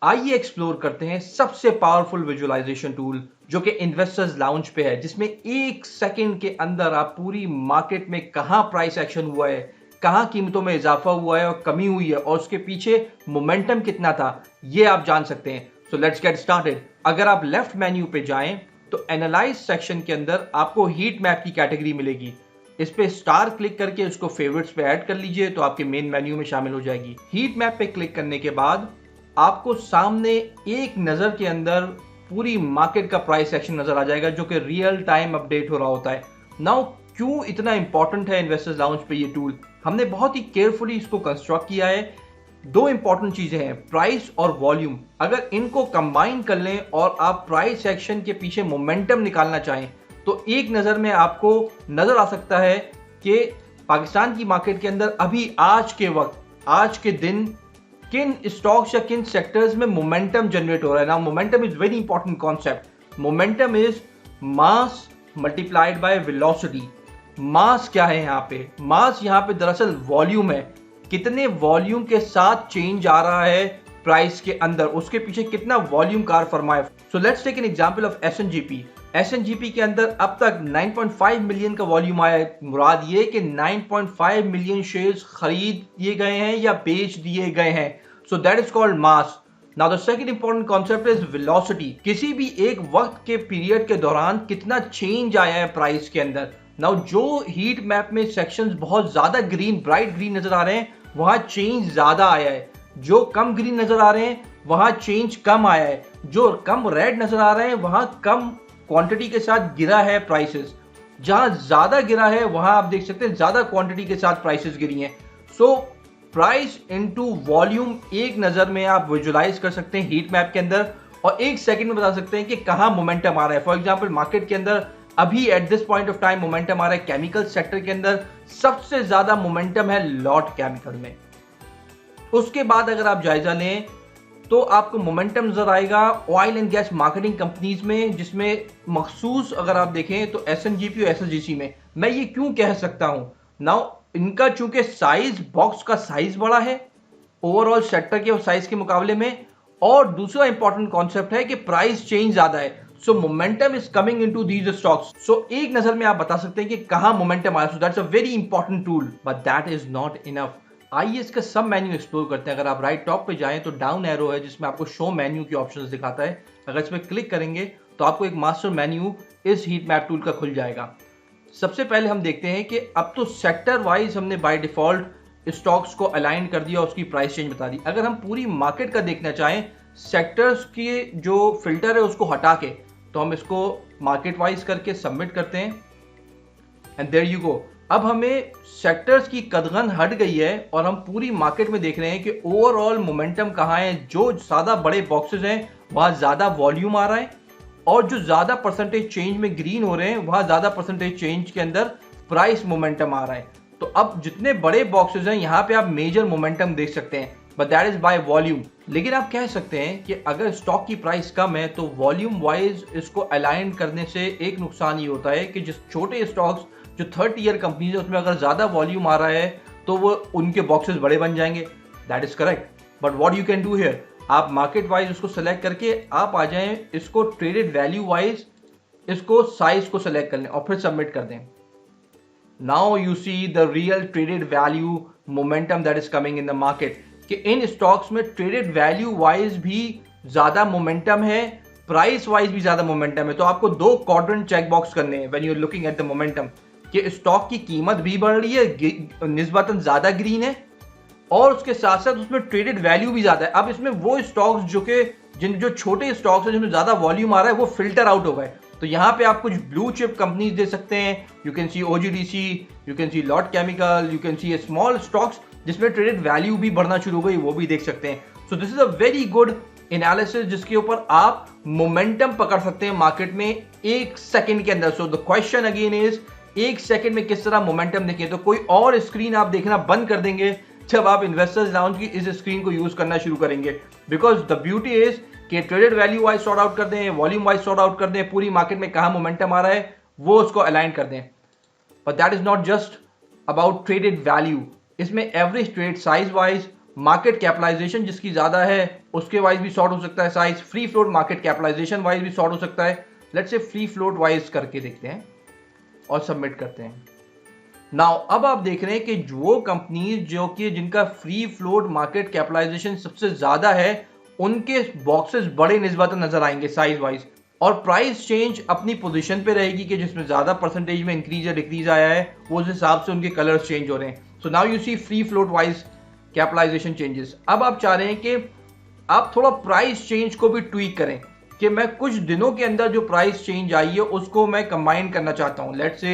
आइए एक्सप्लोर करते हैं सबसे पावरफुल विजुअलाइजेशन टूल जो कि इन्वेस्टर्स लाउंज पे है, जिसमें एक सेकंड के अंदर आप पूरी मार्केट में कहां प्राइस एक्शन हुआ है, कहां कीमतों में इजाफा हुआ है और कमी हुई है और उसके पीछे मोमेंटम कितना था, ये आप जान सकते हैं। So let's get started. अगर आप लेफ्ट मेन्यू पे जाएं तो एनालाइज सेक्शन के अंदर आपको हीट मैप की कैटेगरी मिलेगी। इस पे स्टार क्लिक करके उसको फेवरेट्स पे ऐड कर लीजिए तो आपके मेन मेन्यू में शामिल हो जाएगी। हीट मैप पे क्लिक करने के बाद आपको सामने एक नज़र के अंदर पूरी मार्केट का प्राइस एक्शन नज़र आ जाएगा जो कि रियल टाइम अपडेट हो रहा होता है। नाउ क्यों इतना इंपॉर्टेंट है इन्वेस्टर्स लाउंज पे ये टूल? हमने बहुत ही केयरफुली इसको कंस्ट्रक्ट किया है। दो इंपॉर्टेंट चीजें हैं, प्राइस और वॉल्यूम। अगर इनको कंबाइन कर लें और आप प्राइस एक्शन के पीछे मोमेंटम निकालना चाहें तो एक नज़र में आपको नज़र आ सकता है कि पाकिस्तान की मार्केट के अंदर अभी आज के वक्त, आज के दिन किन स्टॉक्स या किन सेक्टर्स में मोमेंटम जनरेट हो रहा है। ना momentum is very important concept. Momentum is mass multiplied by velocity. Mass क्या है यहाँ पे? मास यहाँ पे दरअसल वॉल्यूम है। कितने वॉल्यूम के साथ चेंज आ रहा है प्राइस के अंदर, उसके पीछे कितना वॉल्यूम कार फरमा है। So let's take an example of SNGP. SNGP के अंदर अब तक 9.5 मिलियन का वॉल्यूम आया है। मुराद ये कि 9.5 मिलियन शेयर्स खरीद दिए गए हैं या बेच दिए गए हैं। So that is called mass. Now the second important concept is velocity. किसी भी एक वक्त के पीरियड के दौरान कितना चेंज आया है प्राइस के अंदर। नाउ जो हीट मैप में सेक्शंस बहुत ज्यादा ग्रीन, ब्राइट ग्रीन नजर आ रहे हैं, वहां चेंज ज्यादा आया है। जो कम ग्रीन नजर आ रहे हैं वहां चेंज कम आया है। जो कम रेड नजर आ रहे हैं वहां कम क्वांटिटी के साथ गिरा है प्राइसेस। जहां ज्यादा गिरा है वहां आप देख सकते हैं ज्यादा क्वांटिटी के साथ प्राइसेस गिरी हैं। सो प्राइस इनटू वॉल्यूम एक नजर में आप विजुअलाइज कर सकते हैं हीट मैप के अंदर और एक सेकंड में बता सकते हैं कि कहां मोमेंटम आ रहा है। फॉर एग्जांपल मार्केट के अंदर अभी at this point of time momentum आ रहा है केमिकल सेक्टर के अंदर। सबसे ज्यादा मोमेंटम है लॉट केमिकल में। उसके बाद अगर आप जायजा लें तो आपको मोमेंटम नजर आएगा oil and gas marketing companies में, जिसमें मखसूस अगर आप देखें तो एसएनजीपी और एसएसजीसी में। मैं ये क्यों कह सकता हूं? नाउ इनका चूंकि साइज, बॉक्स का साइज बड़ा है ओवरऑल सेक्टर के साइज के मुकाबले में, और दूसरा इंपॉर्टेंट कॉन्सेप्ट है कि प्राइस चेंज ज्यादा है। So momentum is coming into these stocks. So एक नजर में आप बता सकते हैं कि कहां मोमेंटम आया। So that's a very important tool, but that is not enough. आइए इसका सब मेन्यू एक्सप्लोर करते हैं। अगर आप राइट टॉप पे जाएं तो डाउन एरो है जिसमें आपको शो मेन्यू की ऑप्शंस दिखाता है। अगर इसमें क्लिक करेंगे तो आपको एक मास्टर मेन्यू इस हीट मैप टूल का खुल जाएगा। सबसे पहले हम देखते हैं कि अब तो सेक्टर वाइज हमने बाय डिफॉल्ट स्टॉक्स को अलाइन कर दिया, उसकी प्राइस चेंज बता दी। अगर हम पूरी मार्केट का देखना चाहें, सेक्टर्स की जो फिल्टर है उसको हटा के, तो हम इसको मार्केट वाइज करके सबमिट करते हैं एंड देयर यू गो। अब हमें सेक्टर्स की कदगन हट गई है और हम पूरी मार्केट में देख रहे हैं कि ओवरऑल मोमेंटम कहाँ है। जो ज्यादा बड़े बॉक्सेस हैं वहां ज्यादा वॉल्यूम आ रहा है और जो ज्यादा परसेंटेज चेंज में ग्रीन हो रहे हैं वहां ज्यादा परसेंटेज चेंज के अंदर प्राइस मोमेंटम आ रहा है। तो अब जितने बड़े बॉक्सेस हैं यहाँ पे आप मेजर मोमेंटम देख सकते हैं, but that is by volume. लेकिन आप कह सकते हैं कि अगर स्टॉक की प्राइस कम है तो वॉल्यूम वाइज इसको अलाइन करने से एक नुकसान ये होता है कि जिस छोटे स्टॉक्स जो 30 ईयर कंपनीज है उसमें अगर ज्यादा वॉल्यूम आ रहा है तो वो उनके बॉक्सेस बड़े बन जाएंगे। That is correct, but what you can do here, आप मार्केट वाइज उसको सेलेक्ट करके आप आ जाएं, इसको ट्रेडेड वैल्यू वाइज इसको साइज को सेलेक्ट कर लें और फिर सबमिट कर दें। Now you see the real traded value momentum that is coming in the market, कि इन स्टॉक्स में ट्रेडेड वैल्यू वाइज भी ज्यादा मोमेंटम है, प्राइस वाइज भी ज्यादा मोमेंटम है। तो आपको दो क्वाड्रेंट चेक बॉक्स करने हैं when you are looking at the momentum, कि स्टॉक की कीमत भी बढ़ रही है, निस्बतन ज्यादा ग्रीन है, और उसके साथ साथ उसमें ट्रेडेड वैल्यू भी ज्यादा है। अब इसमें वो स्टॉक्स जो छोटे स्टॉक्स हैं जिनमें ज्यादा वॉल्यूम आ रहा है वो फिल्टर आउट हो गए। तो यहाँ पे आप कुछ ब्लू चिप कंपनीज दे सकते हैं। You can C OGDC, you can see lot chemical, you can C small stocks जिसमें ट्रेडेड वैल्यू भी बढ़ना शुरू हो गई, वो भी देख सकते हैं। So this is a very good analysis जिसके ऊपर आप मोमेंटम पकड़ सकते हैं मार्केट में एक सेकंड के अंदर। So the question again is, एक सेकंड में किस तरह मोमेंटम देखें? तो कोई और स्क्रीन आप देखना बंद कर देंगे जब आप इन्वेस्टर्स लाउंज की इस स्क्रीन को यूज करना शुरू करेंगे, बिकॉज द ब्यूटी इज कि traded value wise sort out कर दें, वॉल्यूम वाइज सॉर्ट आउट कर दें, पूरी मार्केट में कहां मोमेंटम आ रहा है वो उसको अलाइन कर दें। But that is not just about traded value, इसमें average trade size wise, market capitalization जिसकी ज्यादा है उसके वाइज भी सॉर्ट हो सकता है size, free float market capitalisation wise भी सॉर्ट हो सकता है। Let's say free float wise करके देखते हैं और सबमिट करते हैं। नाउ अब आप देख रहे हैं कि वो कंपनीज जो कि जिनका फ्री फ्लोट मार्केट कैपिटलाइजेशन सबसे ज्यादा है उनके बॉक्सेस बड़े निस्बतन नजर आएंगे साइज वाइज, और प्राइस चेंज अपनी पोजीशन पे रहेगी कि जिसमें ज्यादा परसेंटेज में इंक्रीज या डिक्रीज आया है वो उस हिसाब से उनके कलर्स चेंज हो रहे हैं। So now you see free float wise capitalisation changes. अब आप चाह रहे हैं कि आप थोड़ा प्राइस चेंज को भी ट्वीक करें कि मैं कुछ दिनों के अंदर जो प्राइस चेंज आई है उसको मैं कंबाइन करना चाहता हूं। Let's say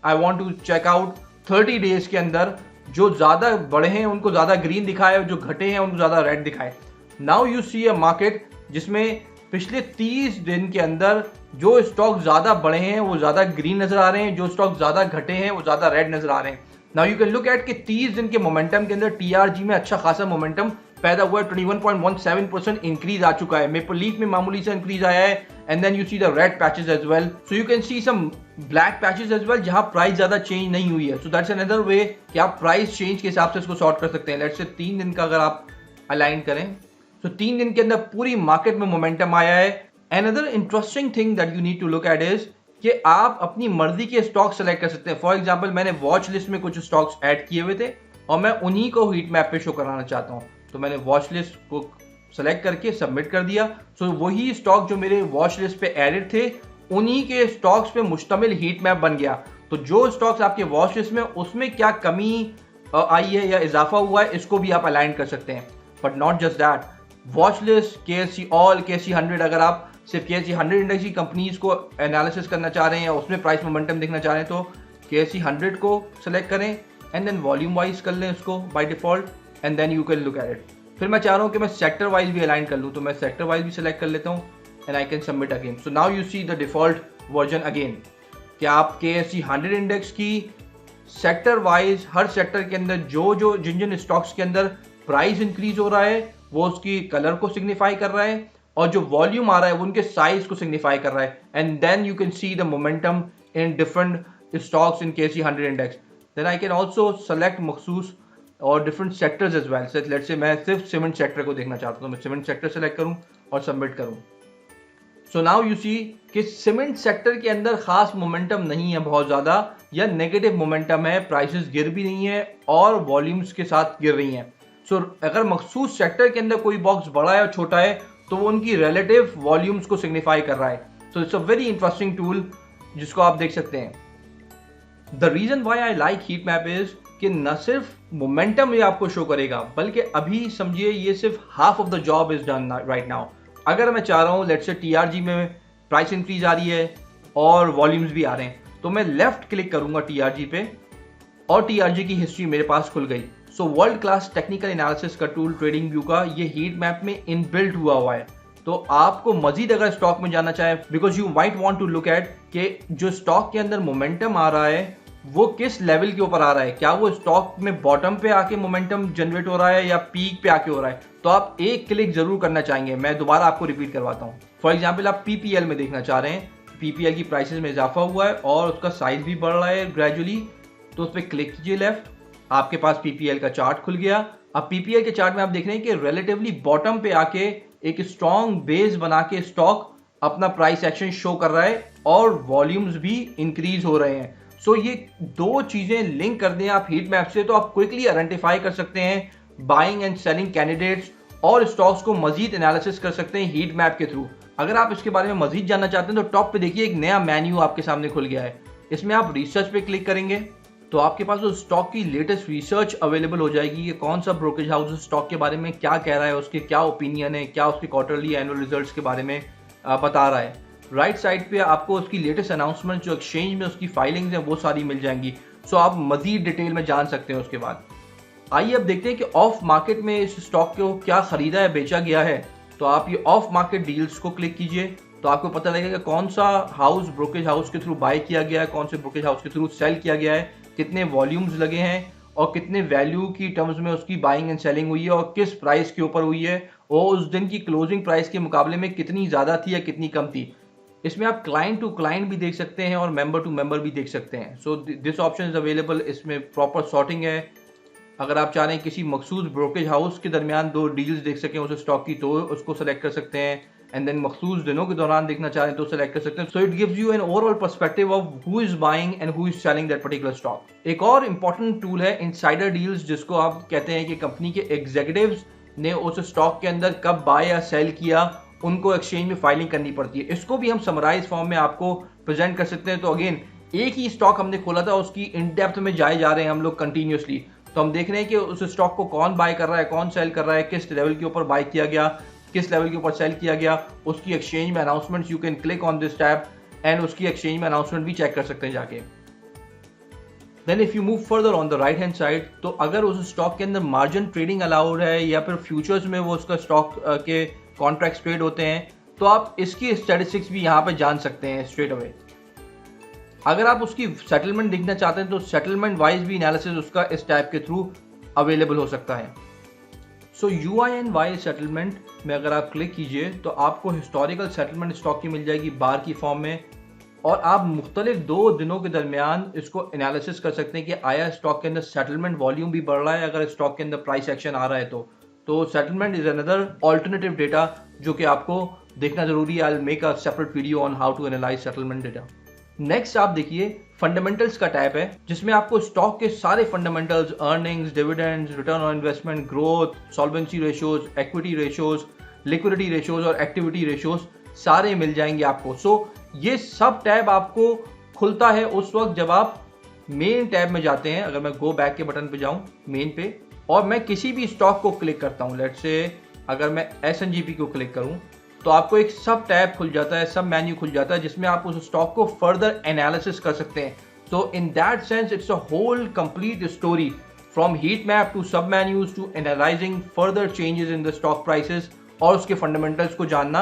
I want to check out 30 days के अंदर जो ज्यादा बढ़े हैं उनको ज्यादा ग्रीन दिखाए, जो घटे हैं उनको ज्यादा रेड दिखाए। Now you see a market जिसमें पिछले 30 दिन के अंदर जो स्टॉक ज्यादा बढ़े हैं वो ज्यादा ग्रीन नजर आ रहे हैं, जो स्टॉक ज्यादा घटे हैं वो ज्यादा रेड नजर आ रहे हैं। Now you can look at कि 30 दिन के मोमेंटम के अंदर टीआरजी में अच्छा खासा मोमेंटम पैदा हुआ है, 21.17% इंक्रीज आ चुका है। मेपल लीफ में मामूली सा इंक्रीज आया है, and then you see the red patches as well, so you can see some black patches as well जहां प्राइस ज्यादा चेंज नहीं हुई है। सो दैट्स अनदर वे कि आप प्राइस चेंज के हिसाब से इसको सॉर्ट कर सकते हैं। लेट्स से 3 दिन का अगर आप अलाइन करें तो 3 दिन के अंदर पूरी मार्केट में मोमेंटम आया है। Another interesting thing that you need to look at is कि आप अपनी मर्जी के स्टॉक सेलेक्ट कर सकते हैं। फॉर एग्जांपल मैंने वॉच लिस्ट में कुछ स्टॉक्स ऐड किए हुए थे और मैं उन्हीं को हीट मैप पे शो कराना चाहता हूं, तो मैंने वॉच लिस्ट को सेलेक्ट करके सबमिट कर दिया। सो वही स्टॉक जो मेरे वॉच लिस्ट पे एडेड थे उन्हीं के स्टॉक्स पे मुश्तमिल हीट मैप बन गया। तो जो स्टॉक्स आपके वॉच लिस्ट में उसमें क्या कमी आई है या इजाफा हुआ है इसको भी आप अलाइन कर सकते हैं। But not just that, watch list KSE all, KSE 100, अगर आप सिर्फ KSE 100 इंडेक्स की कंपनीज को एनालिसिस करना चाह रहे हैं या उसमें प्राइस मोमेंटम देखना चाह रहे हैं तो KSE 100 को सेलेक्ट करें एंड देन वॉल्यूम वाइज कर लें उसको by default, and then you can look at it. फिर मैं चाह रहा हूँ कि मैं सेक्टर वाइज भी अलाइन कर लूँ, तो मैं सेक्टर वाइज भी सिलेक्ट कर लेता हूँ and I can submit again. So now you see the default version again कि आप KSE 100 इंडेक्स की सेक्टर वाइज हर सेक्टर के अंदर जो जिन स्टॉक्स के अंदर प्राइस इंक्रीज हो रहा है वो उसकी कलर को सिग्निफाई कर रहा है, और जो वॉल्यूम आ रहा है वो उनके साइज को सिग्निफाई कर रहा है, and then you can see the momentum in different stocks in KSE 100 index. Then I can also select मखसूस और different sectors as well. Let's say मैं सिर्फ सीमेंट सेक्टर को देखना चाहता हूँ तो मैं सीमेंट सेक्टर सेलेक्ट करूँ और सबमिट करूँ। सो नाउ यू सी कि सीमेंट सेक्टर के अंदर खास मोमेंटम नहीं है बहुत ज्यादा, या नेगेटिव मोमेंटम है, प्राइसेस गिर भी नहीं है और वॉल्यूम्स के साथ गिर रही हैं। सो अगर मखसूस सेक्टर के अंदर कोई बॉक्स बड़ा है और छोटा है तो वो उनकी रिलेटिव वॉल्यूम्स को सिग्निफाई कर रहा है। So it's a very interesting tool जिसको आप देख सकते हैं। The reason why I like heat map is कि न सिर्फ मोमेंटम ये आपको शो करेगा बल्कि अभी समझिए ये सिर्फ half of the job is done right now. अगर मैं चाह रहा हूँ लेट्स से TRG में प्राइस इंक्रीज आ रही है और वॉल्यूम्स भी आ रहे हैं तो मैं लेफ्ट क्लिक करूंगा TRG पे और TRG की हिस्ट्री मेरे पास खुल गई। So world class technical analysis का टूल ट्रेडिंग व्यू का ये हीट मैप में इनबिल्ट हुआ है। तो आपको मजीद अगर स्टॉक में जाना चाहे because you might want to look at कि जो स्टॉक के अंदर मोमेंटम आ रहा है वो किस लेवल के ऊपर आ रहा है, क्या वो स्टॉक में बॉटम पे आके मोमेंटम जनरेट हो रहा है या पीक पे आके हो रहा है, तो आप एक क्लिक जरूर करना चाहेंगे। मैं दोबारा आपको रिपीट करवाता हूँ। फॉर एग्जाम्पल आप PPL में देखना चाह रहे हैं, PPL की प्राइसेस में इजाफा हुआ है और उसका साइज भी बढ़ रहा है ग्रेजुअली, तो उस पर क्लिक कीजिए लेफ्ट, आपके पास PPL का चार्ट खुल गया। अब PPL के चार्ट में आप देख रहे हैं कि रिलेटिवली बॉटम पे आके एक स्ट्रॉन्ग बेस बना के स्टॉक अपना प्राइस एक्शन शो कर रहा है और वॉल्यूम्स भी इंक्रीज हो रहे हैं। सो ये दो चीजें लिंक कर दें आप हीट मैप से तो आप क्विकली आइडेंटिफाई कर सकते हैं बाइंग एंड सेलिंग कैंडिडेट्स और स्टॉक्स को मजीद एनालिसिस कर सकते हैं हीट मैप के थ्रू। अगर आप इसके बारे में मजीद जानना चाहते हैं तो टॉप पे देखिए एक नया मेन्यू आपके सामने खुल गया है। इसमें आप रिसर्च पे क्लिक करेंगे तो आपके पास उस स्टॉक की लेटेस्ट रिसर्च अवेलेबल हो जाएगी कि कौन सा ब्रोकरेज हाउस उस स्टॉक के बारे में क्या कह रहा है, उसके क्या ओपिनियन है, क्या उसके क्वार्टरली एनुअल रिजल्ट्स के बारे में बता रहा है। राइट साइड पे आपको उसकी लेटेस्ट अनाउंसमेंट जो एक्सचेंज में उसकी फाइलिंग्स हैं वो सारी मिल जाएंगी। सो आप मजीद डिटेल में जान सकते हैं उसके बाद। आइए अब देखते हैं कि ऑफ मार्केट में इस स्टॉक को क्या खरीदा है, बेचा गया है। तो आप ये ऑफ मार्केट डील्स को क्लिक कीजिए तो आपको पता लगेगा कौन सा हाउस ब्रोकरेज हाउस के थ्रू बाय किया गया है, कौन से ब्रोकरेज हाउस के थ्रू सेल किया गया है, कितने वॉल्यूम्स लगे हैं और कितने वैल्यू की टर्म्स में उसकी बाइंग एंड सेलिंग हुई है और किस प्राइस के ऊपर हुई है और उस दिन की क्लोजिंग प्राइस के मुकाबले में कितनी ज़्यादा थी या कितनी कम थी। इसमें आप क्लाइंट टू क्लाइंट भी देख सकते हैं और मेंबर टू मेंबर भी देख सकते हैं। So this option is available. इसमें प्रॉपर सॉर्टिंग है अगर आप चाह रहे हैं किसी मखसूस ब्रोकरेज हाउस के दरमियान दो डील्स देख सकें उस स्टॉक की, तो उसको सेलेक्ट कर सकते हैं। एंड देन मखसूस दिनों के दौरान देखना चाह रहे हैं तो सेलेक्ट कर सकते हैं। So it gives you an overall perspective of who is buying and who is selling that particular stock. एक और इंपॉर्टेंट टूल है इनसाइडर डील्स, जिसको आप कहते हैं कि कंपनी के एग्जीक्यूटिव्स ने उस स्टॉक के अंदर कब बाय या सेल किया, उनको एक्सचेंज में फाइलिंग करनी पड़ती है। इसको भी हम समराइज फॉर्म में आपको प्रेजेंट कर सकते हैं। तो अगेन एक ही स्टॉक हमने खोला था, उसकी इन डेप्थ में जाए जा रहे हैं हम लोग कंटिन्यूसली। तो हम देख रहे हैं कि उस स्टॉक को कौन बाय कर रहा है, कौन सेल कर रहा है, किस लेवल के ऊपर बाय किया गया, किस लेवल के ऊपर सेल किया गया, उसकी एक्सचेंज में announcements. You can click on this tab and उसकी एक्सचेंज में अनाउंसमेंट भी चेक कर सकते हैं जाके। Then if you move further on the right hand side, तो अगर उस स्टॉक के अंदर मार्जिन ट्रेडिंग अलाउड है या फिर फ्यूचर्स में वो उसका स्टॉक के कॉन्ट्रैक्ट ट्रेड होते हैं, तो आप इसकी स्टैटिस्टिक्स भी यहाँ पे जान सकते हैं स्ट्रेट अवे। अगर आप उसकी सेटलमेंट देखना चाहते हैं तो सेटलमेंट वाइज भी एनालिसिस उसका इस टैब के थ्रू अवेलेबल हो सकता है। सो UINY सेटलमेंट में अगर आप क्लिक कीजिए तो आपको हिस्टोरिकल सेटलमेंट स्टॉक की मिल जाएगी बार की फॉर्म में, और आप मुख्तलिफ 2 दिनों के दरमियान इसको एनालिसिस कर सकते हैं कि आया स्टॉक के अंदर सेटलमेंट वॉल्यूम भी बढ़ रहा है, अगर स्टॉक के अंदर प्राइस एक्शन आ रहा है तो settlement is another alternative data जो कि आपको देखना जरूरी है। I will make a separate video on how to analyse settlement data. Next आप देखिए फंडामेंटल्स का टैब है, जिसमें आपको स्टॉक के सारे fundamentals, earnings, dividends, return on investment, growth, solvency ratios, equity ratios, liquidity ratios और एक्टिविटी रेशियोज सारे मिल जाएंगे आपको। सो ये सब टैब आपको खुलता है उस वक्त जब आप मेन टैब में जाते हैं। अगर मैं गो बैक के बटन पे जाऊं मेन पे और मैं किसी भी स्टॉक को क्लिक करता हूं, लेट्स से अगर मैं SNGP को क्लिक करूं, तो आपको एक सब टैब खुल जाता है, सब मेन्यू खुल जाता है, जिसमें आप उस स्टॉक को फर्दर एनालिसिस कर सकते हैं। So in that sense it's a whole complete story from heat map to sub menus to analysing further changes in the stock prices और उसके फंडामेंटल्स को जानना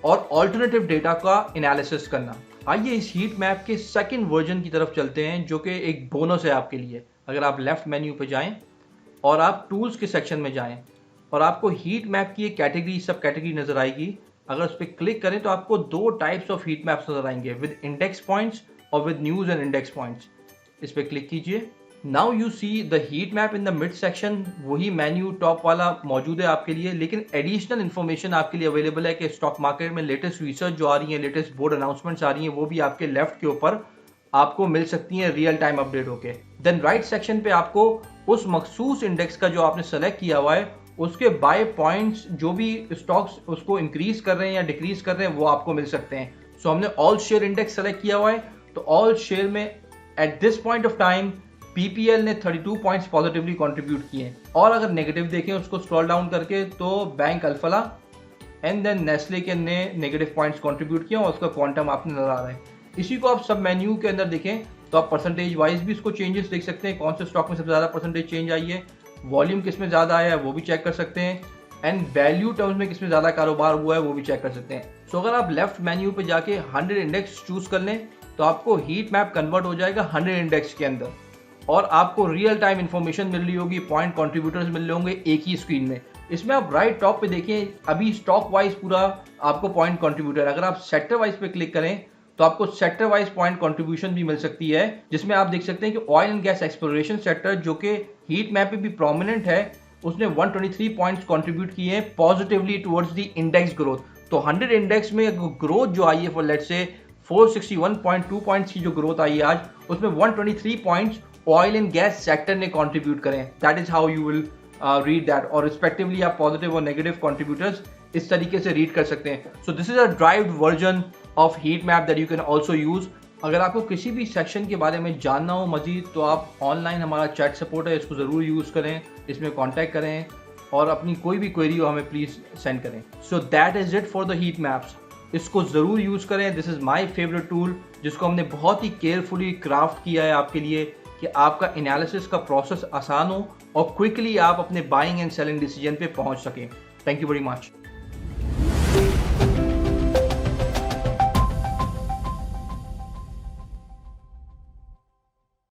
और ऑल्टरनेटिव डेटा का एनालिसिस करना। आइए इस हीट मैप के सेकंड वर्जन की तरफ चलते हैं, जो कि एक बोनस है आपके लिए। अगर आप लेफ्ट मेन्यू पे जाएं और आप टूल्स के सेक्शन में जाएं और आपको हीट मैप की एक कैटेगरी, सब कैटेगरी नजर आएगी। अगर उस पर क्लिक करें तो आपको 2 टाइप्स ऑफ हीट मैप्स नजर आएंगे, विद इंडेक्स पॉइंट्स और with news and index points. इस पर क्लिक कीजिए। Now you see the heat map in the mid section. वही मेन्यू टॉप वाला मौजूद है आपके लिए, लेकिन एडिशनल इन्फॉर्मेशन आपके लिए अवेलेबल है कि स्टॉक मार्केट में लेटेस्ट रिसर्च जो आ रही है, लेटेस्ट बोर्ड अनाउंसमेंट्स आ रही हैं, वो भी आपके लेफ्ट के ऊपर आपको मिल सकती हैं रियल टाइम अपडेट होके। देन राइट सेक्शन पे आपको उस मखसूस इंडेक्स का जो आपने सेलेक्ट किया हुआ है उसके बाय पॉइंट्स, जो भी स्टॉक्स उसको इंक्रीज कर रहे हैं या डिक्रीज कर रहे हैं, वो आपको मिल सकते हैं। सो हमने ऑल शेयर इंडेक्स सेलेक्ट किया हुआ है, तो ऑल शेयर में eight this point of time PPL ने 32 पॉइंट्स पॉजिटिवली कंट्रीब्यूट किए हैं। और अगर नेगेटिव देखें उसको स्क्रॉल डाउन करके, तो bank Alfalah and then Nestle के ने नेगेटिव पॉइंट्स कंट्रीब्यूट किया और उसका क्वांटम आपने नजर आ रहा है। इसी को आप सब मेन्यू के अंदर देखें तो आप परसेंटेज वाइज भी इसको चेंजेस देख सकते हैं, कौन से स्टॉक में सबसे ज्यादा परसेंटेज चेंज आई है, वॉल्यूम किस में ज्यादा आया है वो भी चेक कर सकते हैं, एंड वैल्यू टर्म्स में किस में ज्यादा कारोबार हुआ है वो भी चेक कर सकते हैं। सो अगर आप लेफ्ट मेन्यू पे जाके 100 इंडेक्स चूज कर लें तो आपको हीट मैप कन्वर्ट हो जाएगा 100 इंडेक्स के अंदर, और आपको रियल टाइम इंफॉर्मेशन मिल रही होगी, पॉइंट कंट्रीब्यूटर्स मिल रहे होंगे एक ही स्क्रीन में। इसमें आप राइट टॉप पे देखें, अभी स्टॉक वाइज पूरा आपको पॉइंट कंट्रीब्यूटर, अगर आप सेक्टर वाइज पे क्लिक करें तो आपको सेक्टर वाइज पॉइंट कंट्रीब्यूशन भी मिल सकती है, जिसमें आप देख सकते हैं कि oil and gas exploration sector, जो कि हीट मैप पे भी प्रोमिनेंट है, उसने 123 पॉइंट्स कंट्रीब्यूट किए हैं positively towards the index growth. तो 100 इंडेक्स में ग्रोथ जो आई है फॉर लेट्स से 461.2 पॉइंट्स की जो ग्रोथ आई है आज, उसमें 123 points oil and gas sector ने कंट्रीब्यूट करें। That is how you will read that, और रिस्पेक्टिवली आप पॉजिटिव और नेगेटिव कंट्रीब्यूटर्स इस तरीके से रीड कर सकते हैं। So this is a derived version of heat map that you can also use. अगर आपको किसी भी सेक्शन के बारे में जानना हो मजीद, तो आप ऑनलाइन हमारा चैट सपोर्ट है, इसको ज़रूर यूज़ करें, इसमें कॉन्टैक्ट करें और अपनी कोई भी क्वेरी हो हमें प्लीज़ सेंड करें। So that is it for the heat maps. इसको ज़रूर यूज़ करें। This is my favourite tool, जिसको हमने बहुत ही केयरफुली क्राफ्ट किया है आपके लिए कि आपका एनालिसिस का प्रोसेस आसान हो और क्विकली आप अपने बाइंग एंड सेलिंग डिसीजन पे पहुंच सकें। Thank you very much.